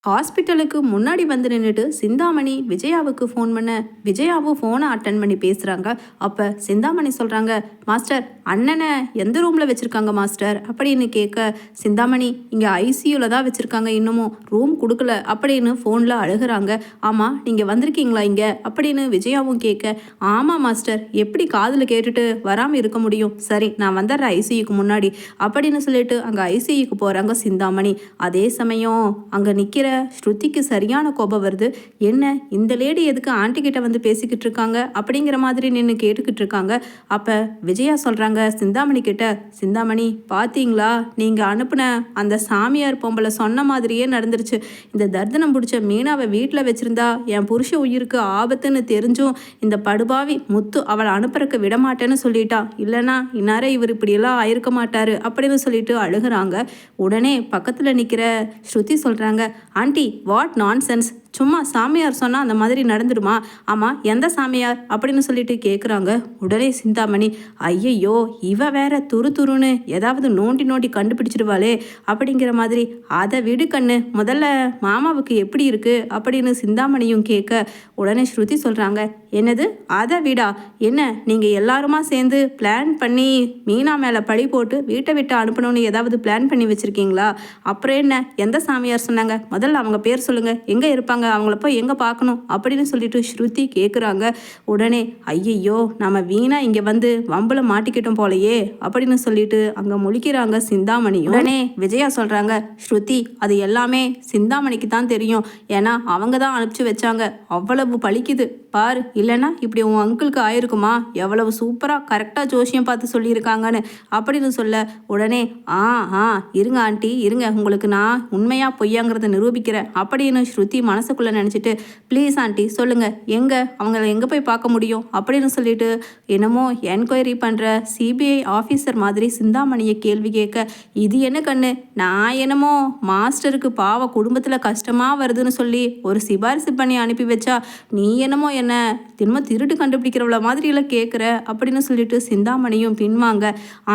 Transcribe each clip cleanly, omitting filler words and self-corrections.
ஹாஸ்பிட்டலுக்கு முன்னாடி வந்து நின்னுட்டு சிந்தாமணி விஜயாவுக்கு ஃபோன் பண்ண விஜயாவும் ஃபோனை அட்டன் பண்ணி பேசுறாங்க. அப்ப சிந்தாமணி சொல்றாங்க, மாஸ்டர் அண்ணனை எந்த ரூம்ல வச்சிருக்காங்க மாஸ்டர் அப்படின்னு கேட்க, சிந்தாமணி இங்க ஐசியூல தான் வச்சிருக்காங்க, இன்னமும் ரூம் கொடுக்கல அப்படின்னு ஃபோன்ல அழுகுறாங்க. ஆமா நீங்க வந்திருக்கீங்களா இங்க அப்படின்னு விஜயாவும் கேட்க, ஆமா மாஸ்டர் எப்படி காதுல கேட்டுட்டு வராம இருக்க முடியும், சரி நான் வந்துடுறேன் ஐசியூக்கு முன்னாடி அப்படின்னு சொல்லிட்டு அங்க ஐசியூக்கு போறாங்க சிந்தாமணி. அதே சமயம் அங்க நிக்கிற ஸ்ருதிக்கு சரியான கோபம் வருது. என்ன இந்த லேடி எதுக்கு ஆண்டி கிட்ட வந்து பேசிக்கிட்டு இருக்காங்க அப்படிங்கிற மாதிரி நின்று கேட்டுக்கிட்டு இருக்காங்க. அப்ப விஜயா சொல்றாங்க சிந்தாமணி கிட்ட, சிந்தாமணி பாத்தீங்களா நீங்க அனுப்புன அந்த சாமியார் பொம்பளை சொன்ன மாதிரியே நடந்துருச்சு. இந்த தர்தனம் பிடிச்ச மீனாவை வீட்டில் வச்சிருந்தா என் புருஷ உயிருக்கு ஆபத்துன்னு தெரிஞ்சும் இந்த படுபாவி முத்து அவளை அனுப்புறக்கு விட மாட்டேன்னு சொல்லிட்டா, இல்லைனா இந்நேரம் இவர் இப்படியெல்லாம் ஆயிருக்க மாட்டாரு அப்படின்னு சொல்லிட்டு அழுகுறாங்க. உடனே பக்கத்துல நிக்கிற ஸ்ருதி சொல்றாங்க, ஆண்டி வாட் நான்சென்ஸ், சும்மா சாமியார் சொன்னால் அந்த மாதிரி நடந்துடுமா? ஆமாம் எந்த சாமியார் அப்படின்னு சொல்லிட்டு கேட்குறாங்க. உடனே சிந்தாமணி, ஐயையோ இவ வேற துரு துருன்னு ஏதாவது நோண்டி நோண்டி கண்டுபிடிச்சிடுவாளே அப்படிங்கிற மாதிரி, அதை விடு கண்ணு, முதல்ல மாமாவுக்கு எப்படி இருக்கு அப்படின்னு சிந்தாமணியும் கேட்க, உடனே ஸ்ருதி சொல்கிறாங்க, என்னது அதை விடா, என்ன நீங்கள் எல்லாருமா சேர்ந்து பிளான் பண்ணி மீனா மேலே பழி போட்டு வீட்டை விட்டு அனுப்பணும்னு ஏதாவது பிளான் பண்ணி வச்சுருக்கீங்களா? அப்புறம் என்ன எந்த சாமியார் சொன்னாங்க, முதல்ல அவங்க பேர் சொல்லுங்கள், எங்கே இருப்பாங்க, அவங்கள போய் எங்கே பார்க்கணும் அப்படின்னு சொல்லிட்டு ஸ்ருதி கேட்குறாங்க. உடனே ஐயையோ நம்ம வீணா இங்கே வந்து வம்புல மாட்டிக்கிட்டோம் போலையே அப்படின்னு சொல்லிட்டு அங்கே முழிக்கிறாங்க சிந்தாமணி. உடனே விஜயா சொல்கிறாங்க, ஸ்ருதி அது எல்லாமே சிந்தாமணிக்கு தான் தெரியும், ஏன்னா அவங்க தான் அனுப்பிச்சு வச்சாங்க, அவ்வளவு பழிக்குது பாரு, இல்லைன்னா இப்படி உன் அங்கிளுக்கு ஆயிருக்குமா, எவ்வளவு சூப்பராக கரெக்டாக ஜோசியம் பார்த்து சொல்லியிருக்காங்கன்னு அப்படின்னு சொல்ல, உடனே ஆ ஆ இருங்க ஆண்டி இருங்க, உங்களுக்கு நான் உண்மையாக பொய்யாங்கிறத நிரூபிக்கிறேன் அப்படின்னு ஸ்ருதி மனசுக்குள்ளே நினச்சிட்டு, ப்ளீஸ் ஆண்டி சொல்லுங்கள் எங்கே அவங்கள எங்கே போய் பார்க்க முடியும் அப்படின்னு சொல்லிட்டு என்னமோ என்கொயரி பண்ணுற சிபிஐ ஆஃபீஸர் மாதிரி சிந்தாமணியை கேள்வி கேட்க, இது என்ன கண்ணு, நான் என்னமோ மாஸ்டருக்கு பாவ குடும்பத்தில் கஷ்டமாக வருதுன்னு சொல்லி ஒரு சிபாரிசு பண்ணி அனுப்பி வச்சா, நீ என்னமோ என்ன திரும்ப திருட்டு கண்டுபிடிக்கிறவள மாதிரியெல்லாம் கேட்குற அப்படின்னு சொல்லிட்டு சிந்தாமணியும் பின்வாங்க.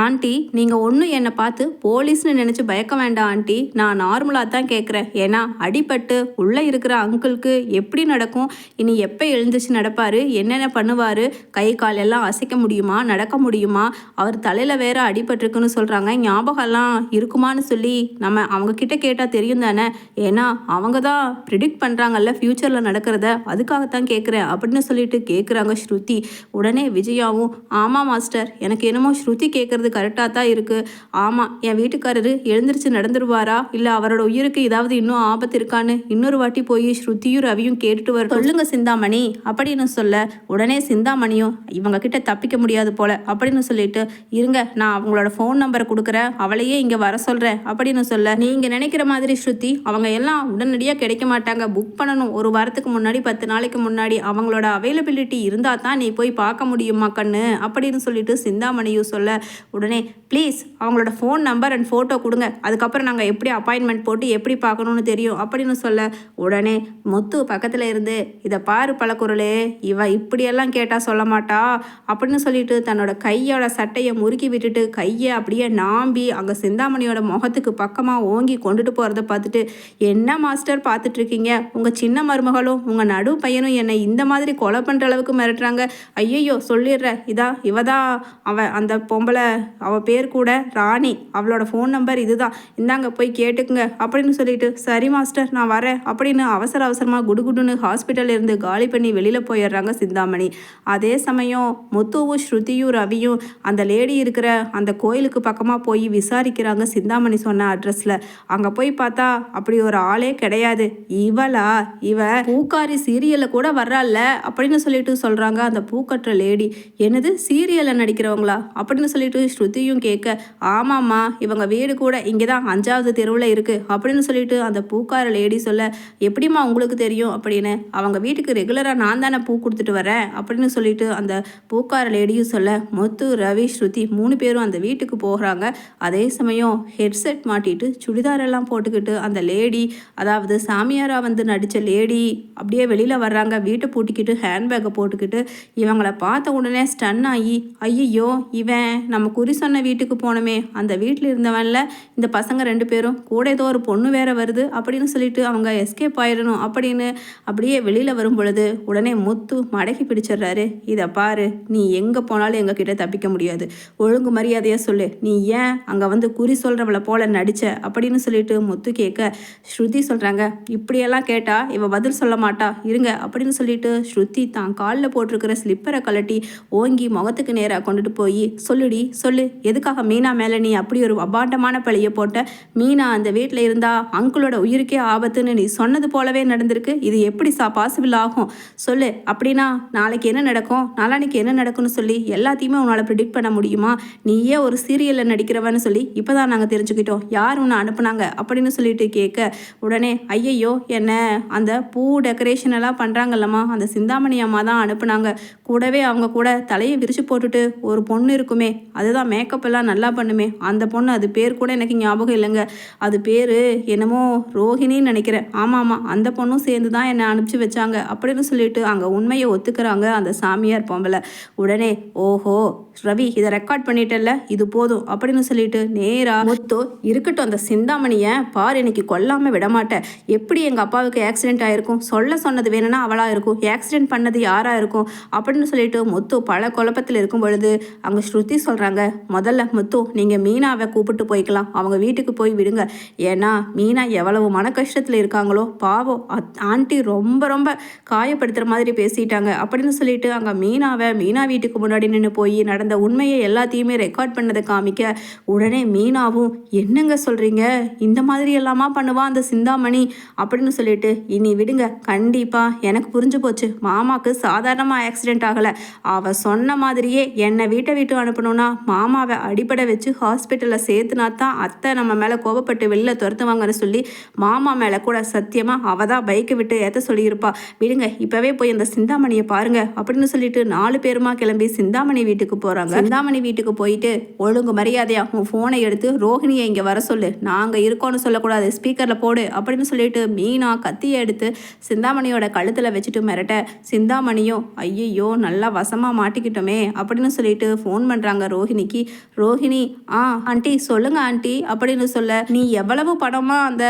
ஆண்டி நீங்கள் ஒன்றும் என்னை பார்த்து போலீஸ்னு நினச்சி பயக்க வேண்டாம் ஆண்டி, நான் நார்மலாக தான் கேட்குறேன், ஏன்னா அடிபட்டு உள்ளே இருக்கிற அங்கிளுக்கு எப்படி நடக்கும், இனி எப்போ எழுந்துச்சு நடப்பார், என்னென்ன பண்ணுவார், கை கால் எல்லாம் அசைக்க முடியுமா, நடக்க முடியுமா, அவர் தலையில் வேற அடிபட்டிருக்குன்னு சொல்கிறாங்க, ஞாபகம்லாம் இருக்குமான்னு சொல்லி நம்ம அவங்கக்கிட்ட கேட்டால் தெரியும் தானே, ஏன்னா அவங்க தான் ப்ரிடிக்ட் பண்ணுறாங்கல்ல ஃப்யூச்சரில் நடக்கிறத, அதுக்காகத்தான் கேட்குறேன் அப்படின்னு சொல்லிட்டு கேட்குறாங்க ஸ்ருதி. உடனே விஜயாவும், ஆமாம் மாஸ்டர் எனக்கு என்னமோ ஸ்ருதி கேட்குறது கரெக்டாக தான் இருக்குது, ஆமாம் என் வீட்டுக்காரரு எழுந்திரிச்சு நடந்துருவாரா இல்லை அவரோட உயிருக்கு ஏதாவது இன்னும் ஆபத்து இருக்கான்னு இன்னொரு வாட்டி போய் ஸ்ருதியும் ரவியும் கேட்டுட்டு வர சொல்லுங்க சிந்தாமணி அப்படின்னு சொல்ல, உடனே சிந்தாமணியும் இவங்க கிட்ட தப்பிக்க முடியாது போல அப்படின்னு சொல்லிட்டு, இருங்க நான் அவங்களோட ஃபோன் நம்பரை கொடுக்குறேன், அவளையே இங்கே வர சொல்கிறேன் அப்படின்னு சொல்ல, நீங்கள் நினைக்கிற மாதிரி ஸ்ருதி அவங்க எல்லாம் உடனடியாக கிடைக்க மாட்டாங்க, புக் பண்ணணும், ஒரு வாரத்துக்கு முன்னாடி 10 நாளைக்கு முன்னாடி அவங்களோட அவைலபிலிட்டி இருந்தால் தான் நீ போய் பார்க்க முடியுமா கண்ணு அப்படின்னு சொல்லிட்டு சிந்தாமணியும் சொல்ல, உடனே ப்ளீஸ் அவங்களோட ஃபோன் நம்பர் அண்ட் ஃபோட்டோ கொடுங்க, அதுக்கப்புறம் நாங்கள் எப்படி அப்பாயின்மெண்ட் போட்டு எப்படி பார்க்கணுன்னு தெரியும் அப்படின்னு சொல்ல, உடனே முத்து பக்கத்தில் இருந்து, இதை பாரு பழக்குறளே இவ இப்படியெல்லாம் கேட்டால் சொல்ல மாட்டா அப்படின்னு சொல்லிட்டு தன்னோட கையோட சட்டையை முறுக்கி விட்டுட்டு கையை அப்படியே நாம்பி அங்கே சிந்தாமணியோட முகத்துக்கு பக்கமாக ஓங்கி கொண்டுட்டு போகிறத பார்த்துட்டு, என்ன மாஸ்டர் பார்த்துட்ருக்கீங்க, உங்கள் சின்ன மருமகளும் உங்கள் நடு பையனும் என்னை இந்த மாதிரி கொலை பண்ணுற அளவுக்கு மிரட்டுறாங்க, ஐயையோ சொல்லிடுற, இவதான் அந்த பொம்பளை, அவள் பேர் கூட ராணி, அவளோட ஃபோன் நம்பர் இதுதான், இந்தாங்க போய் கேட்டுக்குங்க அப்படின்னு சொல்லிட்டு, சரி மாஸ்டர் நான் வரேன் அப்படின்னு அவசரமாக குடுகுடுன்னு ஹாஸ்பிட்டல் இருந்து காலி பண்ணி வெளியில் போயிடுறாங்க சிந்தாமணி. அதே சமயம் முத்துவும் ஸ்ருதியும் ரவியும் அந்த லேடி இருக்கிற அந்த கோயிலுக்கு பக்கமாக போய் விசாரிக்கிறாங்க சிந்தாமணி சொன்ன அட்ரஸில். அங்கே போய் பார்த்தா அப்படி ஒரு ஆளே கிடையாது, இவளா இவ பூக்காரி சீரியலில் கூட வர்றாள்ல அப்படின்னு சொல்லிட்டு சொல்கிறாங்க அந்த பூக்கட்டுற லேடி. என்னது சீரியலில் நடிக்கிறவங்களா அப்படின்னு சொல்லிட்டு ஸ்ருதியும் கேட்க, ஆமாம்மா இவங்க வீடு கூட இங்கே தான் 5வது தெருவில் இருக்குது அப்படின்னு சொல்லிட்டு அந்த பூக்கார லேடி சொல்ல, எப்படிம்மா உங்களுக்கு தெரியும் அப்படின்னு. அவங்க வீட்டுக்கு ரெகுலராக நான் தானே பூ கொடுத்துட்டு வரேன் அப்படின்னு சொல்லிட்டு அந்த பூக்கார லேடியும் சொல்ல, முத்து, ரவி, ஸ்ருதி 3 பேரும் அந்த வீட்டுக்கு போகிறாங்க. அதே சமயம் ஹெட்செட் மாட்டிட்டு சுடிதாரெல்லாம் போட்டுக்கிட்டு அந்த லேடி, அதாவது சாமியாரா வந்து நடித்த லேடி அப்படியே வெளியில் வர்றாங்க. வீட்டை பூட்டிக்கிட்டு ஹேண்ட்பேக்கை போட்டுக்கிட்டு. இவங்கள பார்த்த உடனே ஸ்டன் ஆகி, ஐயோ இவன் நம்ம குறி சொன்ன வீட்டுக்கு போனோமே, அந்த வீட்டில் இருந்தவன்ல இந்த பசங்க 2 பேரும் கூட ஏதோ ஒரு பொண்ணு வேற வருது அப்படின்னு சொல்லிட்டு அவங்க எஸ்கேப் ஆயிடணும் அப்படின்னு அப்படியே வெளியில் வரும் பொழுது உடனே முத்து மடக்கி பிடிச்சிடுறாரு. இதை பாரு, நீ எங்கே போனாலும் எங்ககிட்ட தப்பிக்க முடியாது, ஒழுங்கு மரியாதையாக சொல்லு, நீ ஏன் அங்கே வந்து குறி சொல்கிறவளை போல நடித்த அப்படின்னு சொல்லிட்டு முத்து கேட்க, ஸ்ருதி சொல்கிறாங்க, இப்படியெல்லாம் கேட்டால் இவ பதில் சொல்ல மாட்டா இருங்க அப்படின்னு சொல்லிட்டு ஸ்ருதி தான் காலில் போட்டிருக்கிற ஸ்லிப்பரை கலட்டி ஓங்கி முகத்துக்கு நேராக கொண்டுட்டு போய், சொல்லுடி சொல்லு, எதுக்காக மீனா மேலே நீ அப்படி ஒரு அபாண்டமான பழியை போட்ட? மீனா அந்த வீட்டில் இருந்தா அங்கிளோட உயிருக்கே ஆபத்துன்னு நீ சொன்னது போலவே நடந்திருக்கு. இது எப்படி பாசிபிள் ஆகும் சொல்லு. அப்படின்னா நாளைக்கு என்ன நடக்கும், நாளானிக்கு என்ன நடக்கும்னு சொல்லி எல்லாத்தையுமே உன்னால் ப்ரிடிக்ட் பண்ண முடியுமா? நீயே ஒரு சீரியலில் நடிக்கிறவன்னு சொல்லி இப்போ தான் நாங்கள் தெரிஞ்சுக்கிட்டோம், யார் உன்னை அனுப்புனாங்க அப்படின்னு சொல்லிட்டு கேட்க, உடனே ஐயையோ என்ன அந்த பூ டெக்கரேஷன் எல்லாம் பண்ணுறாங்கல்லம்மா, அந்த சிந்தாமணி அம்மா தான் அனுப்புனாங்க. கூடவே அவங்க கூட தலையை விரிச்சு போட்டுட்டு ஒரு பொண்ணு இருக்குமே, அதுதான் மேக்கப் எல்லாம் நல்லா பண்ணுமே, அந்த பொண்ணு, அது பேர் கூட எனக்கு ஞாபகம் இல்லைங்க, அது பேர் என்னமோ ரோஹிணின்னு நினைக்கிறேன். ஆமாம், அந்த பொண்ணும் சேர்ந்து தான் என்னை அனுப்பிச்சி வச்சாங்க அப்படின்னு சொல்லிட்டு அங்கே உண்மையை ஒத்துக்கிறாங்க அந்த சாமியார் பொம்பளை. உடனே ஓஹோ ரவி, இதை ரெக்கார்ட் பண்ணிட்டல, இது போதும் அப்படின்னு சொல்லிட்டு நேரா முத்து, இருக்கட்டும் அந்த சிந்தாமணியை பார், இன்னைக்கு கொல்லாமல் விடமாட்டேன், எப்படி எங்கள் அப்பாவுக்கு ஆக்சிடென்ட் ஆகிருக்கும், சொல்ல சொன்னது வேணும்னா அவளாக இருக்கும், ஆக்சிடென்ட் பண்ணது யாராக இருக்கும் அப்படின்னு சொல்லிட்டு முத்து பல குழப்பத்தில் இருக்கும் பொழுது அங்கே ஸ்ருதி சொல்கிறாங்க, முதல்ல முத்து நீங்கள் மீனாவை கூப்பிட்டு போய்க்கலாம், அவங்க வீட்டுக்கு போய் விடுங்க, ஏன்னா மீனா எவ்வளவு மன கஷ்டத்தில் இருக்காங்களோ பாவம், ஆண்டி ரொம்ப ரொம்ப காயப்படுத்துகிற மாதிரி பேசிட்டாங்க அப்படின்னு சொல்லிட்டு அங்கே மீனா வீட்டுக்கு முன்னாடி நின்று போய் நடந்த உண்மையை எல்லாத்தையுமே ரெக்கார்ட் பண்ணதை காமிக்க, உடனே மீனாவும் என்னங்க சொல்கிறீங்க, இந்த மாதிரி எல்லாமா பண்ணுவா அந்த சிந்தாமணி அப்படின்னு சொல்லிட்டு, இனி விடுங்க, கண்டிப்பாக எனக்கு புரிஞ்சு போச்சு, மாமாவுக்கு சாதாரணமாக ஆக்சிடென்ட் ஆகலை, அவள் சொன்ன மாதிரியே என்னை வீட்டை விட்டு அனுப்பணும்னா மாமாவை அடிப்படை வச்சு ஹாஸ்பிட்டலில் சேர்த்துனா தான் அத்தை நம்ம மேலே கோபப்பட்டு வெளில துரத்துவாங்கன்னு சொல்லி மாமா மேலே கூட சத்தியமாக அவள் தான் பைக்கை விட்டு ஏற்ற சொல்லியிருப்பா, விடுங்க இப்போவே போய் அந்த சிந்தாமணியை பாருங்க அப்படின்னு சொல்லிட்டு 4 பேருமா கிளம்பி சிந்தாமணி வீட்டுக்கு போகிறாங்க. சிந்தாமணி வீட்டுக்கு போயிட்டு, ஒழுங்கு மரியாதையா உன் ஃபோனை எடுத்து ரோஹிணியை இங்கே வர சொல்லு, நாங்கள் இருக்கோன்னு சொல்லக்கூடாது, ஸ்பீக்கரில் போடு அப்படின்னு சொல்லிட்டு மீனா கத்தியை எடுத்து சிந்தாமணியோட கழுத்தில் வச்சுட்டு மிரட்ட, சிந்தாமணியும் ஐயையோ நல்லா வசமாக மாட்டிக்கிட்டோமே அப்படின்னு சொல்லிட்டு ஃபோன் பண்ணுறாங்க ரோஹிணிக்கு. ரோஹிணி, ஆண்டி சொல்லுங்க ஆண்டி அப்படின்னு சொல்ல, நீ எவ்வளவு பணமா அந்த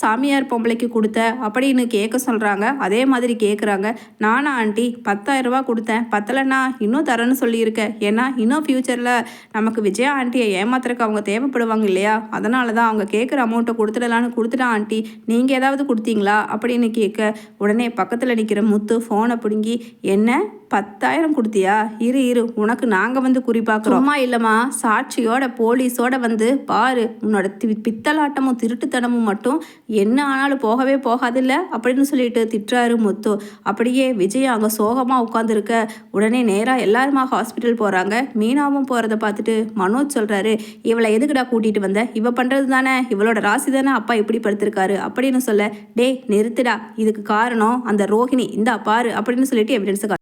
சாமியார் பொம்பளைக்கு கொடுத்த அப்படின்னு கேட்க சொல்கிறாங்க. அதே மாதிரி கேட்குறாங்க, நானா ஆண்டி 10,000 ரூபா கொடுத்தேன், பத்தலைன்னா இன்னும் தரேன்னு சொல்லியிருக்கேன், ஏன்னா இன்னும் ஃப்யூச்சரில் நமக்கு விஜயா ஆண்டியை ஏமாத்துறதுக்கு அவங்க தேவைப்படுவாங்க இல்லையா, அதனால தான் அவங்க கேட்குற அமௌண்ட்டை கொடுத்துட்டான் ஆண்டி, நீங்கள் ஏதாவது கொடுத்தீங்களா அப்படின்னு கேட்க, உடனே பக்கத்தில் நிற்கிற முத்து ஃபோனை பிடுங்கி, என்ன 10,000 கொடுத்தியா, இரு உனக்கு நாங்கள் வந்து குறிப்பாக்குறோம், சும்மா இல்லைம்மா சாட்சியோட போலீஸோட வந்து பாரு, உன்னோட பித்தலாட்டமும் திருட்டுத்தனமும் மட்டும் என்ன ஆனாலும் போகவே போகாதில்ல அப்படின்னு சொல்லிட்டு திட்டுறாரு முத்து. அப்படியே விஜய் அங்கே சோகமாக உட்காந்துருக்க, உடனே நேராக எல்லாருமா ஹாஸ்பிட்டல் போகிறாங்க. மீனாவும் போகிறத பார்த்துட்டு மனோஜ் சொல்கிறாரு, இவளை எதுக்குடா கூட்டிகிட்டு வந்த, இவ பண்ணுறது தானே, இவளோட ராசி தானே அப்பா இப்படி படுத்திருக்காரு அப்படின்னு சொல்ல, டே நிறுத்துடா, இதுக்கு காரணம் அந்த ரோஹிணி, இந்தா பாரு அப்படின்னு சொல்லிட்டு எவிடன்ஸை